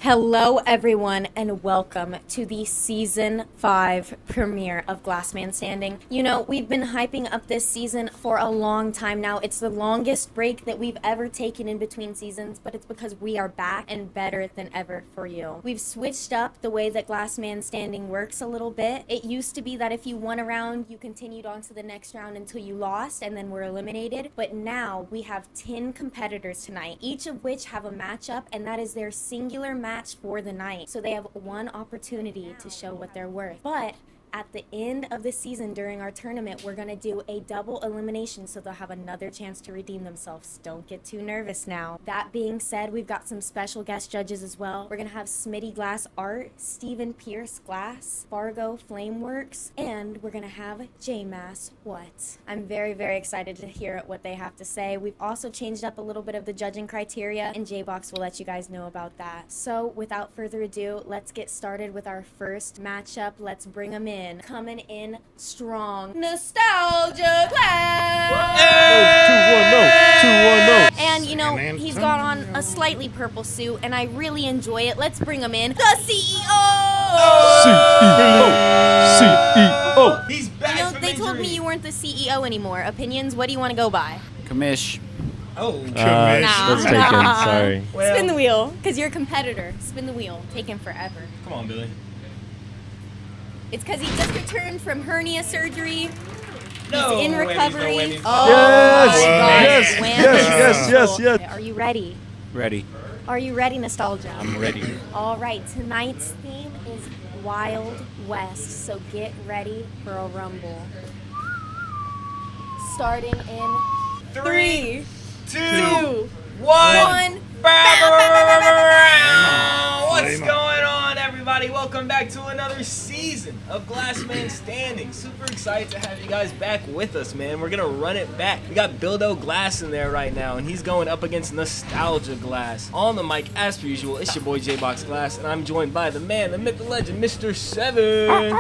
Hello, everyone, and welcome to the Season 5 premiere of Last Man Standing. You know, we've been hyping up this season for a long time now. It's the longest break that we've ever taken in between seasons, but it's because we are back and better than ever for you. We've switched up the way that Last Man Standing works a little bit. It used to be that if you won a round, you continued on to the next round until you lost and then were eliminated. But now we have 10 competitors tonight, each of which have a matchup, and that is their singular match for the night. So they have one opportunity to show what they're worth. But at the end of the season during our tournament, we're going to do a double elimination so they'll have another chance to redeem themselves. Don't get too nervous now. That being said, we've got some special guest judges as well. We're going to have Smitty Glass Art, Stephen Pierce Glass, Fargo Flameworks, and we're going to have J-Mass What. I'm very, very excited to hear what they have to say. We've also changed up a little bit of the judging criteria, and J-Box will let you guys know about that. So without further ado, let's get started with our first matchup. Let's bring them in. Coming in strong, Nostalgia Glass. Hey! 2-1-0. And you know, he's got on a slightly purple suit, and I really enjoy it. Let's bring him in, the CEO. CEO. He's back You know, from they told me injury. you weren't the CEO anymore. Opinions? What do you want to go by? Commish. Oh, That's taken. Sorry. well, Spin the wheel, because you're a competitor. Spin the wheel. Taking forever. Come on, Billy. It's because he just returned from hernia surgery. No He's in whammies, recovery. no whammies. Oh, Yes, my yes, God. yes, yes, yes. Are you ready? Ready. Are you ready, Nostalgia? I'm ready. All right, tonight's theme is Wild West, so get ready for a rumble. Starting in 3, 2, 1. What's going on, everybody? Welcome back to another season of Glass Man Standing. Super excited to have you guys back with us, man. We're gonna run it back. We got Bildo Glass in there right now, and he's going up against Nostalgia Glass. On the mic, as per usual, it's your boy J-Box Glass, and I'm joined by the man, the myth, the legend, Mr. 7.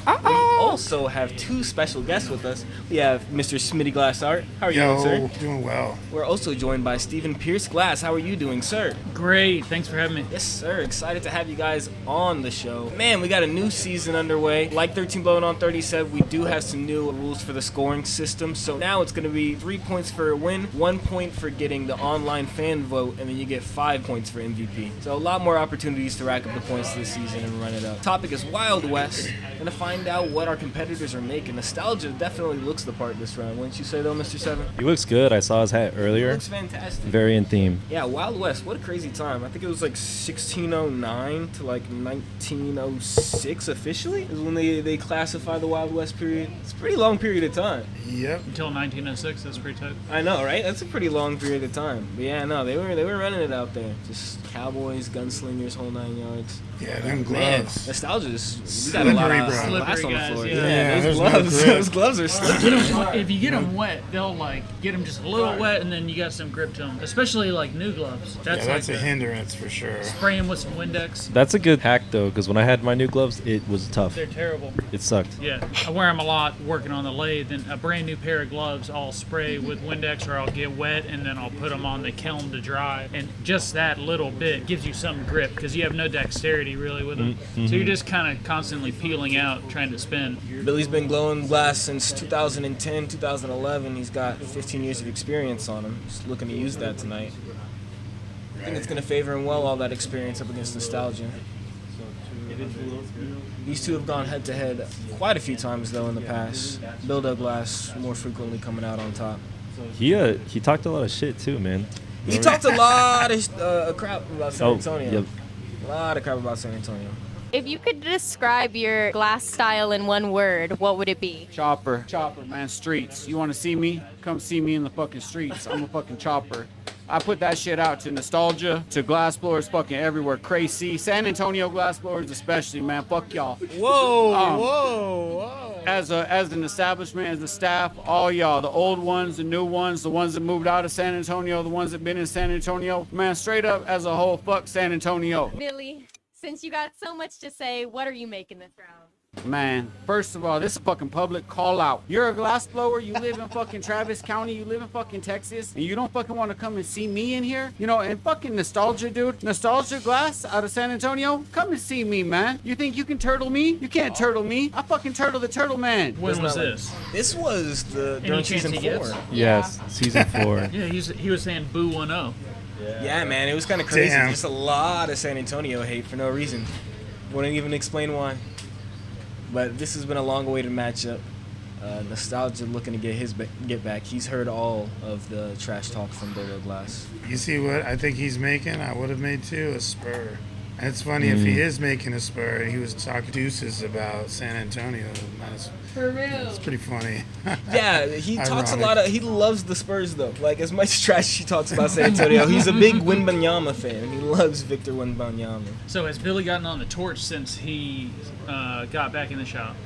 We also have two special guests with us. We have Mr. Smitty Glass Art. How are you doing, sir? Doing well. We're also joined by Stephen Pierce Glass. How are you doing, sir? Great, thanks for having me. Yes, sir. Excited to have you guys on the show. Man, we got a new season underway. Like 13 Blowing on 30 said, we do have some new rules for the scoring system. So now it's going to be 3 points for a win, 1 point for getting the online fan vote, and then you get 5 points for MVP. So a lot more opportunities to rack up the points this season and run it up. Topic is Wild West. Gonna find out what our competitors are making. Nostalgia definitely looks the part this round. Wouldn't you say, though, Mr. 7? He looks good. I saw his hat earlier. Looks fantastic. Very in theme. Yeah, Wild West, what a crazy time. I think it was like 1609 to like 1906 officially is when they classify the Wild West period. It's a pretty long period of time. Yep. Until 1906, that's pretty tight. I know, right? That's a pretty long period of time. But yeah, no, they were running it out there. Just cowboys, gunslingers, whole 9 yards. Yeah, them Man, gloves. nostalgia just, we got a lot Slippery, of bro. glass on the Slippery floor. guys, yeah. Those There's no gloves, grip. those gloves are slippery. If you get them wet, they'll get them just a little wet, and then you got some grip to them. Especially like new gloves. That's That's a like hindrance for sure. spray them with some Windex. That's a good hack though, because when I had my new gloves, it was tough. They're terrible. It sucked. Yeah, I wear them a lot working on the lathe. And a brand new pair of gloves, I'll spray with Windex, or I'll get wet, and then I'll put them on the kiln to dry. And just that little bit gives you some grip because you have no dexterity really with them. Mm-hmm. So you're just kind of constantly peeling out, trying to spin. Billy's been glowing glass since 2010, 2011. He's got 15 years of experience on him. Just looking to use that tonight. I think it's going to favor him well, all that experience up against Nostalgia. These two have gone head-to-head quite a few times, though, in the past. Bildo Glass more frequently coming out on top. He talked a lot of shit too, man. He talked a lot of crap about San Antonio. Yep. A lot of crap about San Antonio. If you could describe your glass style in one word, what would it be? Chopper, man, streets. You want to see me? Come see me in the fucking streets. I'm a fucking chopper. I put that shit out to Nostalgia, to glass blowers fucking everywhere. Crazy. San Antonio glass blowers especially, man. Fuck y'all. Whoa. As an establishment, as a staff, all y'all, the old ones, the new ones, the ones that moved out of San Antonio, the ones that been in San Antonio, man, straight up as a whole, fuck San Antonio. Billy, since you got so much to say, what are you making this round? Man, first of all, this is a fucking public call out. You're a glass blower, you live in fucking Travis County, you live in fucking Texas, and you don't fucking want to come and see me in here? You know, and fucking Nostalgia, dude. Nostalgia Glass out of San Antonio, come and see me, man. You think you can turtle me? You can't turtle me. I fucking turtle the turtle man. When was this? This was during Any season chance he 4. gets? Yes, season 4. Yeah, he was saying boo 1-0. Yeah, man, it was kind of crazy. Damn. Just a lot of San Antonio hate for no reason. Wouldn't even explain why. But this has been a long-awaited matchup. Nostalgia looking to get back. He's heard all of the trash talk from Billow Glass. You see what I think he's making? I would have made too, a spur. And it's funny, if he is making a spur, he was talking deuces about San Antonio. For real. It's pretty funny. Yeah, he talks a Ironic. lot of. He loves the Spurs though. Like as much trash he talks about San Antonio, he's a big Wembanyama fan. He loves Victor Wembanyama. So has Billy gotten on the torch since he got back in the shop?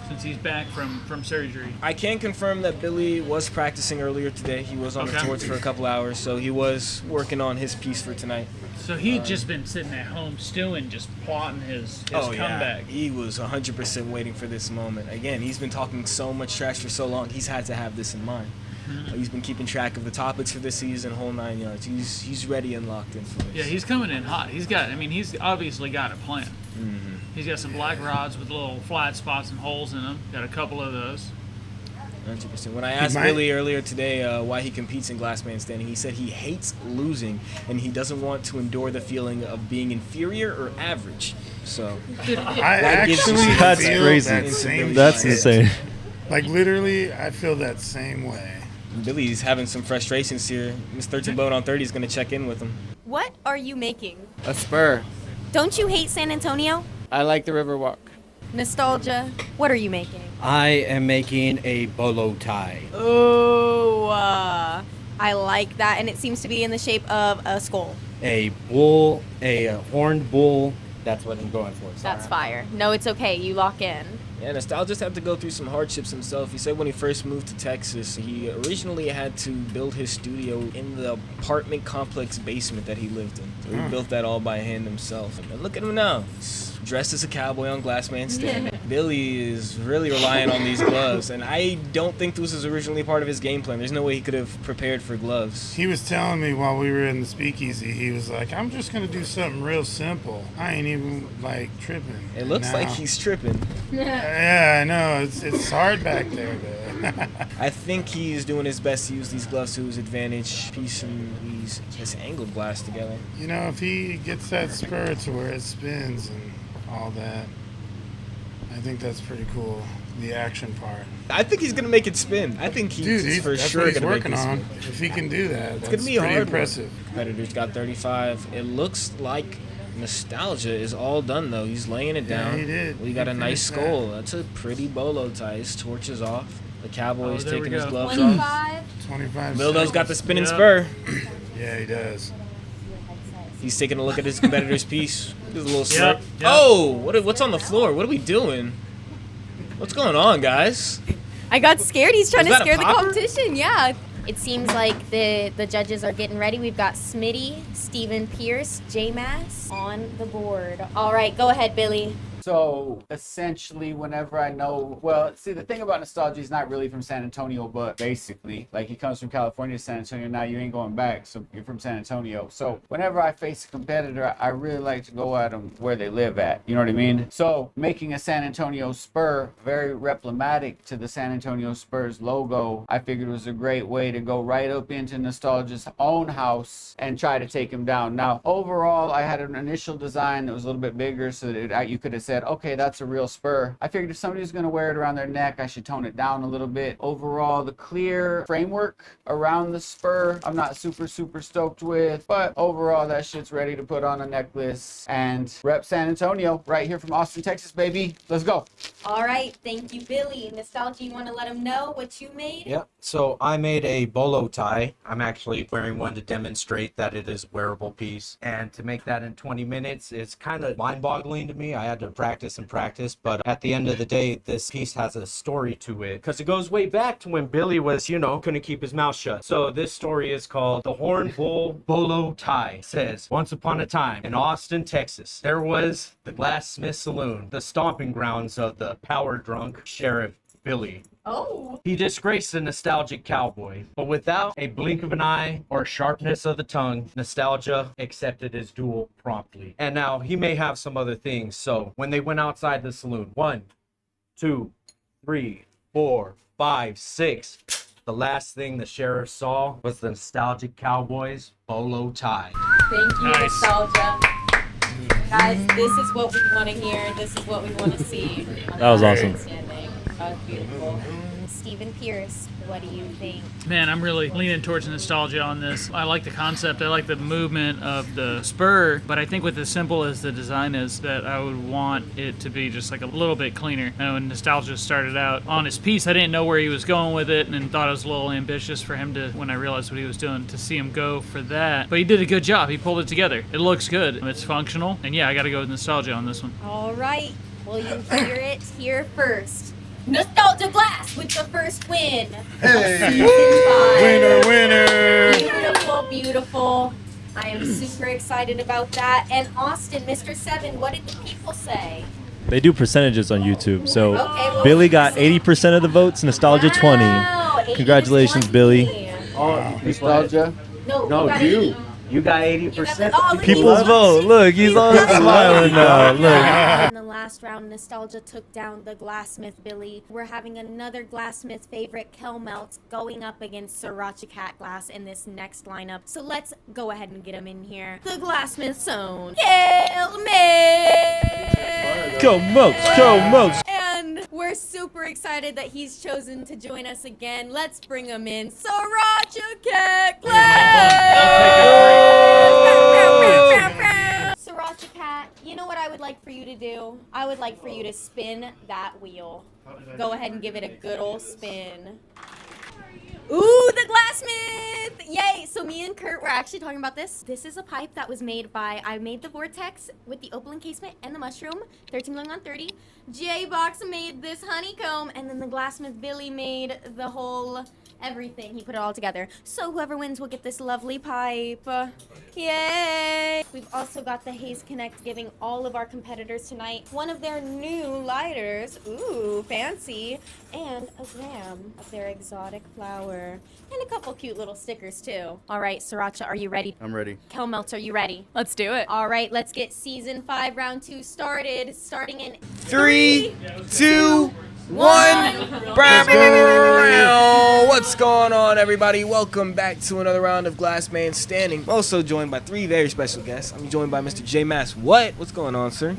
Since he's back from surgery? I can confirm that Billy was practicing earlier today. He was on the Okay. torch for a couple hours, so he was working on his piece for tonight. So he'd just been sitting at home stewing, just plotting his comeback. He was 100% waiting for this moment. Again, he's been talking so much trash for so long. He's had to have this in mind. He's been keeping track of the topics for this season, whole 9 yards. He's ready and locked in for this. Yeah, he's coming in hot. He's obviously got a plan. He's got some black rods with little flat spots and holes in them. Got a couple of those. 100%. When I asked Billy earlier today why he competes in Glassman Standing, he said he hates losing and he doesn't want to endure the feeling of being inferior or average. So I gives you actually some- That's feel crazy. that same That's shit. insane. Like literally, I feel that same way. Billy's having some frustrations here. Miss 13 Bone on 30 is going to check in with him. What are you making? A spur. Don't you hate San Antonio? I like the Riverwalk. Nostalgia, what are you making? I am making a bolo tie. Oh, I like that, and it seems to be in the shape of a skull. A bull, a horned bull. That's what I'm going for. That's fire. No, it's okay. You lock in. Yeah, Nostalgia had to go through some hardships himself. He said when he first moved to Texas, he originally had to build his studio in the apartment complex basement that he lived in. So he built that all by hand himself. And look at him now. He's dressed as a cowboy on Glassman Standing. Billy is really relying on these gloves, and I don't think this was originally part of his game plan. There's no way he could have prepared for gloves. He was telling me while we were in the speakeasy, he was like, I'm just going to do something real simple. I ain't even, like, tripping. It looks like he's tripping. Yeah, I know. It's hard back there, though. I think he's doing his best to use these gloves to his advantage, piecing these his angled glass together. You know, if he gets that spur to where it spins and all that, I think that's pretty cool. The action part. I think he's gonna make it spin. I think he's for that's sure what he's gonna make working it on. spin. If he can do that, It's that's gonna be a pretty hard impressive. one. Competitors got 35. It looks like Nostalgia is all done though. He's laying it Yeah, down. he did. We got He a nice finished that. skull. That's a pretty bolo tie. His torch is off. The Cowboys there we taking his go. gloves off. 25 Bildo's got the seconds. spinning Yeah. spur. Yeah, he does. He's taking a look at his competitor's piece. There's a little smirk. yep. Oh, what's on the floor? What are we doing? What's going on, guys? I got scared. He's trying Was to that a scare the popper? competition. Yeah. It seems like the judges are getting ready. We've got Smitty, Steven Pierce, J-Mass on the board. All right, go ahead, Billy. So essentially, whenever I know, well, see, the thing about Nostalgia, he's not really from San Antonio, but basically, like he comes from California to San Antonio. Now you ain't going back, so you're from San Antonio. So whenever I face a competitor, I really like to go at them where they live at. You know what I mean? So making a San Antonio Spur very emblematic to the San Antonio Spurs logo, I figured was a great way to go right up into Nostalgia's own house and try to take him down. Now, overall, I had an initial design that was a little bit bigger so that you could have said, okay, that's a real spur. I figured if somebody's going to wear it around their neck, I should tone it down a little bit. Overall, the clear framework around the spur, I'm not super stoked with, but overall, that shit's ready to put on a necklace and rep San Antonio right here from Austin, Texas, baby. Let's go. All right, thank you, Billy. Nostalgia, you want to let him know what you made? Yep. So I made a bolo tie. I'm actually wearing one to demonstrate that it is a wearable piece. And to make that in 20 minutes is kind of mind-boggling to me. I had to practice and practice, but at the end of the day, this piece has a story to it because it goes way back to when Billy was, couldn't keep his mouth shut. So this story is called The Horn Bull Bolo Tie. It says, once upon a time in Austin, Texas, there was the Glassmith Saloon, the stomping grounds of the power-drunk Sheriff Billy. Oh. He disgraced the nostalgic cowboy, but without a blink of an eye or sharpness of the tongue, nostalgia accepted his duel promptly. And now he may have some other things. So when they went outside the saloon, 1, 2, 3, 4, 5, 6. The last thing the sheriff saw was the nostalgic cowboy's bolo tie. Thank you, Nice. nostalgia. Guys, this is what we want to hear. This is what we want to see. That was awesome. That was beautiful. Stephen Pierce, what do you think? Man, I'm really leaning towards nostalgia on this. I like the concept. I like the movement of the spur, but I think with as simple as the design is, that I would want it to be just like a little bit cleaner. When nostalgia started out on his piece, I didn't know where he was going with it and thought it was a little ambitious for him to, when I realized what he was doing, to see him go for that. But he did a good job. He pulled it together. It looks good. It's functional. And yeah, I got to go with nostalgia on this one. All right. Well, you hear it here first. Nostalgia Glass with the first win. Hey. Season 5. Winner, winner. Beautiful, beautiful. I am super excited about that. And Austin, Mr. 7, what did the people say? They do percentages on YouTube. So Okay, well, Billy got 80% of the votes, Nostalgia 20. Wow, 80 to Congratulations, 20. Billy. Nostalgia? No, No, got you. 80. You got You got 80%. oh, look, People's he's- vote. Look, he's all smiling now. Look. In the last round, Nostalgia took down the Glassmith Billy. We're having another Glassmith favorite, Kelmelt, going up against Sriracha Cat Glass in this next lineup. So let's go ahead and get him in here. The Glassmith Zone, Kelmelt! Go Moats, go Moats. And we're super excited that he's chosen to join us again. Let's bring him in, Sriracha Cat Glass! Sriracha Cat, you know what I would like for you to do? I would like for you to spin that wheel. Go ahead and give it a good old spin. Ooh, the Glassmith! Yay! So me and Kurt were actually talking about this. This is a pipe that was made by, I made the Vortex with the opal encasement and the mushroom, 13 going on 30. J-Box made this honeycomb, and then the Glassmith Billy made the whole everything. He put it all together. So whoever wins will get this lovely pipe. Yay! We've also got the Haze Connect giving all of our competitors tonight one of their new lighters. Ooh, fancy. And a gram of their exotic flower. And a couple cute little stickers too. All right, Sriracha, are you ready? I'm ready. Kelmelts, are you ready? Let's do it. All right, let's get season 5, round 2 started. Starting in 3, 2, 1. What's going on, everybody? Welcome back to another round of Glass Man Standing. I'm also joined by 3 very special guests. I'm joined by Mr. J Mass. What's going on, sir?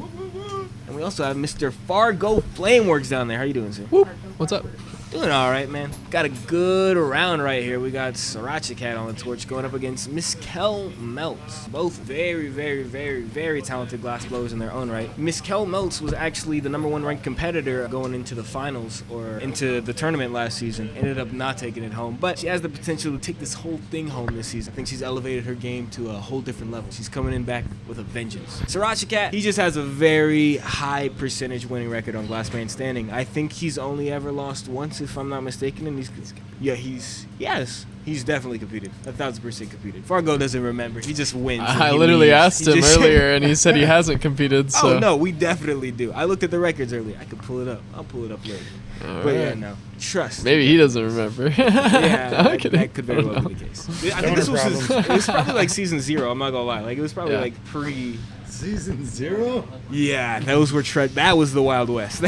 And we also have Mr. Fargo Flameworks down there. How you doing, sir? What's up? Doing all right, man. Got a good round right here. We got Sriracha Cat on the torch going up against Miss Kel Melts. Both very, very, very, very talented glass blowers in their own right. Miss Kel Melts was actually the #1 ranked competitor going into the finals or into the tournament last season. Ended up not taking it home, but she has the potential to take this whole thing home this season. I think she's elevated her game to a whole different level. She's coming in back with a vengeance. Sriracha Cat, he just has a very high percentage winning record on Glass Man Standing. I think he's only ever lost once, if I'm not mistaken, and he's definitely competed. 1,000% competed. Fargo doesn't remember. He just wins. I He literally leaves. asked He him just- earlier, and he said he hasn't competed. So. Oh no, we definitely do. I looked at the records earlier. I could pull it up. I'll pull it up later. But yeah, no. Trust. Maybe he doesn't remember. Yeah, I'm that kidding. could very well be the case. I think this was it was probably like season 0. I'm not gonna lie. Like it was probably Yeah. like pre. Season 0? Yeah, those were that was the Wild West.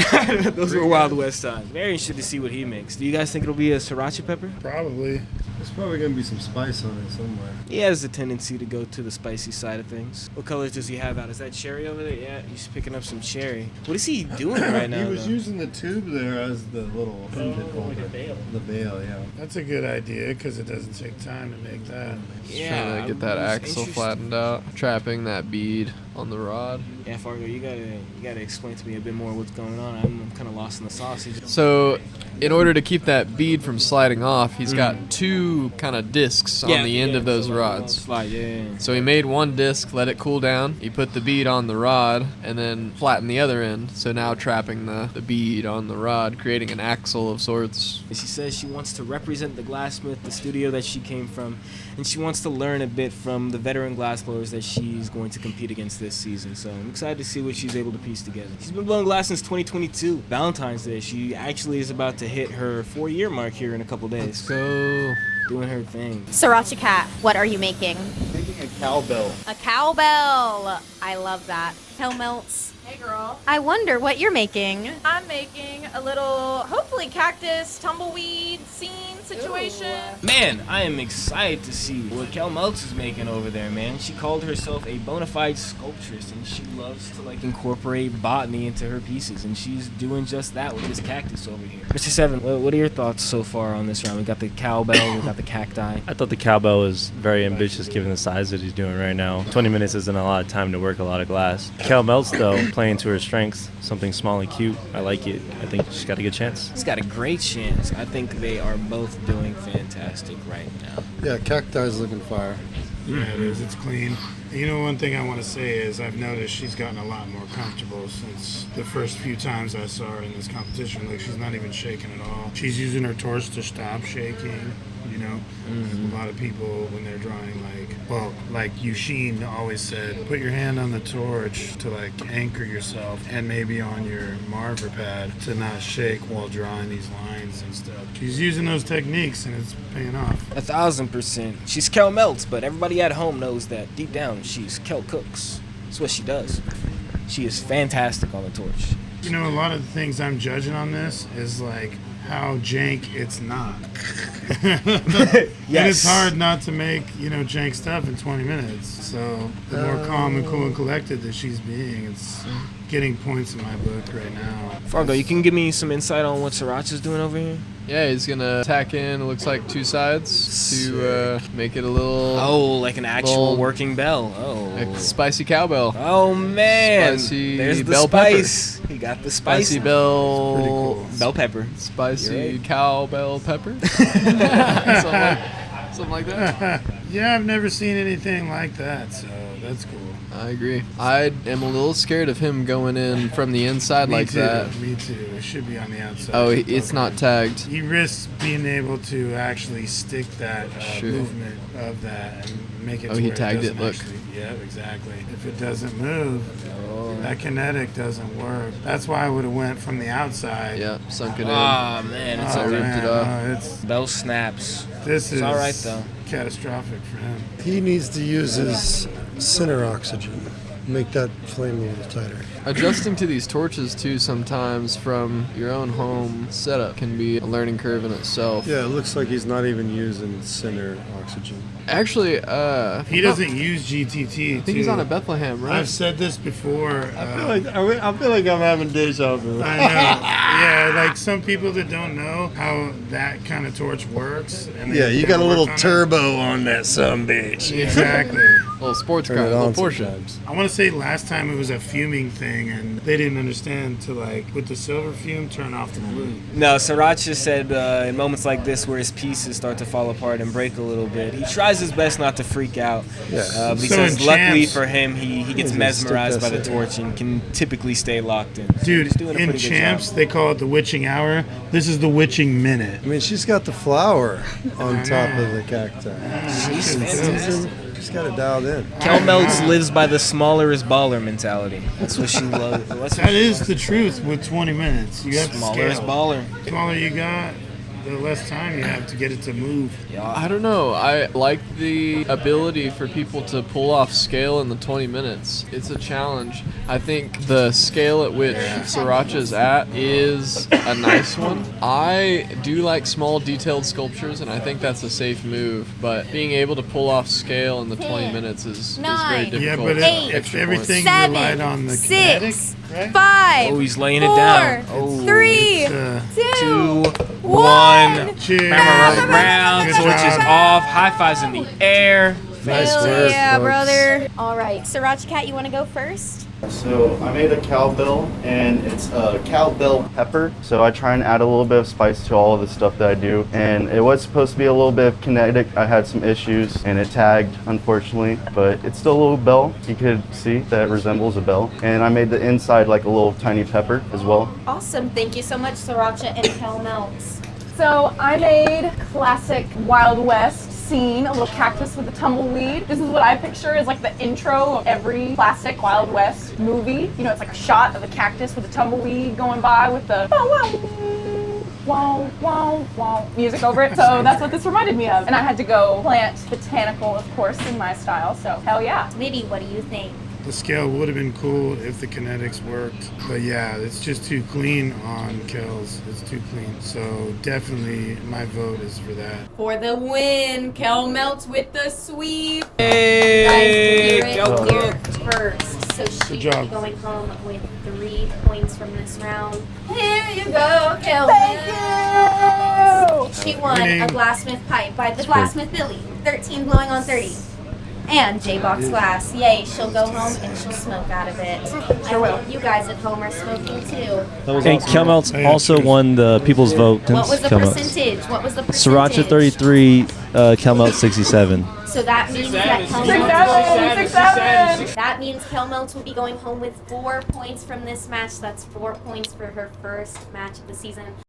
Those were Wild West times. Very interested to see what he makes. Do you guys think it'll be a sriracha pepper? Probably. There's probably gonna be some spice on it somewhere. He has a tendency to go to the spicy side of things. What colors does he have out? Is that cherry over there? Yeah, he's picking up some cherry. What is he doing right now? He was though? using the tube there as the little like a veil. The veil, yeah. That's a good idea because it doesn't take time to make that. Yeah, Trying to get that I was axle interested- flattened out, trapping that bead. on the rod. Yeah, Fargo, you gotta explain to me a bit more what's going on. I'm kind of lost in the sausage. So, in order to keep that bead from sliding off, he's got two kind of discs on the end of those rods. Slide, yeah. So he made one disc, let it cool down. He put the bead on the rod and then flattened the other end. So now trapping the bead on the rod, creating an axle of sorts. She says she wants to represent the glassmith, the studio that she came from, and she wants to learn a bit from the veteran glassblowers that she's going to compete against this season. So I'm excited to see what she's able to piece together. She's been blowing glass since 2022, Valentine's Day. She actually is about to hit her 4-year mark here in a couple days. Let's go. Doing her thing. Sriracha Cat, what are you making? Making a cowbell. A cowbell. I love that. Hell melts. Hey girl, I wonder what you're making. I'm making a little, hopefully cactus tumbleweed scene situation. Man, I am excited to see what Kel Meltz is making over there, man. She called herself a bona fide sculptress, and she loves to incorporate botany into her pieces, and she's doing just that with this cactus over here. Mr. Seven, what are your thoughts so far on this round? We got the cowbell, we got the cacti. I thought the cowbell was very ambitious given the size that he's doing right now. 20 minutes isn't a lot of time to work a lot of glass. Kel Meltz, though, playing to her strengths, something small and cute. I like it. I think she's got a good chance. She's got a great chance. I think they are both doing fantastic right now. Yeah, cacti's looking fire. Yeah, it is. It's clean. You know, one thing I want to say is I've noticed she's gotten a lot more comfortable since the first few times I saw her in this competition. Like, she's not even shaking at all. She's using her torch to stop shaking, you know? A lot of people, when they're drawing, like Eugene always said, put your hand on the torch to, anchor yourself, and maybe on your marker pad to not shake while drawing these lines and stuff. She's using those techniques, and it's paying off. 1,000%. She's Kel Meltz, but everybody at home knows that deep down she's Kel Cooks. That's what she does. She is fantastic on the torch. You know, a lot of the things I'm judging on this is how jank it's not. And it's hard not to make, jank stuff in 20 minutes. So the more calm and cool and collected that she's being, it's getting points in my book right now. Fargo, you can give me some insight on what Sriracha's doing over here? Yeah, he's gonna tack in, it looks like 2 sides to make it a little... Oh, like an actual working bell. Like spicy cowbell. Oh, man. Spicy There's the bell spice. He got the spice. Spicy bell... Pretty cool. Bell pepper. Spicy cowbell pepper. Something like that. Yeah, I've never seen anything like that, so that's cool. I agree. I am a little scared of him going in from the inside Me like too, that. Me too. It should be on the outside. Oh, it's not tagged. He risks being able to actually stick that Sure. movement of that and make it Oh, to he where tagged it it, doesn't look. actually... Yeah, exactly. If it doesn't move, that kinetic doesn't work. That's why I would have went from the outside. Yeah, sunk it in. Oh, man. It's Oh, okay. ripped it up. no, it's... Bell snaps. This is all right, though. catastrophic for him. He needs to use his center oxygen. Make that flame a little tighter. Adjusting to these torches too sometimes from your own home setup can be a learning curve in itself. Yeah, it looks like he's not even using center oxygen. Actually, He doesn't use GTT. I think he's on a Bethlehem, right? I've said this before. I feel like I'm having deja vu. I know. Yeah, some people that don't know how that kind of torch works. And Yeah, they you got a work little on it. turbo on that sumbitch. Exactly. Little sports Turn car, it little on Porsche. sometimes. I want to say last time it was a fuming thing, and they didn't understand to with the silver fume, turn off the blue. No, Sriracha said in moments like this where his pieces start to fall apart and break a little bit, he tries his best not to freak out. Yeah. But he So says in luckily champs- for him, he gets He's mesmerized by stick the that torch and can typically stay locked in. Dude, He's doing a in pretty good champs, job. they call it the witching hour. This is the witching minute. I mean, she's got the flower on top of the cacti. She's fantastic. She's got it dialed in. Kel Meltz lives by the smaller is baller mentality. That's what she loves. That is the truth with 20 minutes. You have to Smaller is scale. baller. The smaller you got, the less time you have to get it to move. I don't know. I like the ability for people to pull off scale in the 20 minutes. It's a challenge. I think the scale at which Sriracha's at is a nice one. I do like small detailed sculptures, and I think that's a safe move. But being able to pull off scale in the 20 minutes is very Nine. difficult. Yeah, but Eight, if everything seven, relied on the kinetic, 6, right? 5, Oh, he's laying it 4, down. Oh. 3, It's, 2, 1. cheers. Round. Good Torch is job. off. High fives in the air. Nice Hell work, yeah, folks. brother. All right, Sriracha Cat, you want to go first? So I made a cowbell, and it's a cowbell pepper. So I try and add a little bit of spice to all of the stuff that I do. And it was supposed to be a little bit of kinetic. I had some issues, and it tagged, unfortunately. But it's still a little bell. You could see that it resembles a bell. And I made the inside like a little tiny pepper as well. Awesome. Thank you so much, Sriracha and Kel Melts. So I made classic Wild West scene, a little cactus with a tumbleweed. This is what I picture as like the intro of every classic Wild West movie. You know, it's like a shot of a cactus with a tumbleweed going by with the wow, wow, wow music over it. So that's what this reminded me of. And I had to go plant botanical, of course, in my style. So hell yeah. Liddy, what do you think? The scale would have been cool if the kinetics worked, but yeah, it's just too clean on Kel's. It's too clean. So definitely my vote is for that. For the win, Kel Melts with the sweep. Hey, Guys, go hear it Cook. here first. So she will job. be going home with 3 points from this round. Here you go, Kel Melts. She won a Winning. Glassmith pipe by the Glassmith Billy. 13 blowing on 30. And J-Box Glass. Yay, she'll go home and she'll smoke out of it. I hope you guys at home are smoking too. And Kel Melts also won the people's vote. What was the Kel Melts. percentage? What was the percentage? Sriracha 33, Kel Melts 67. So that means that Kel Melts that means Kel Melts will be going home with 4 points from this match. That's 4 points for her first match of the season.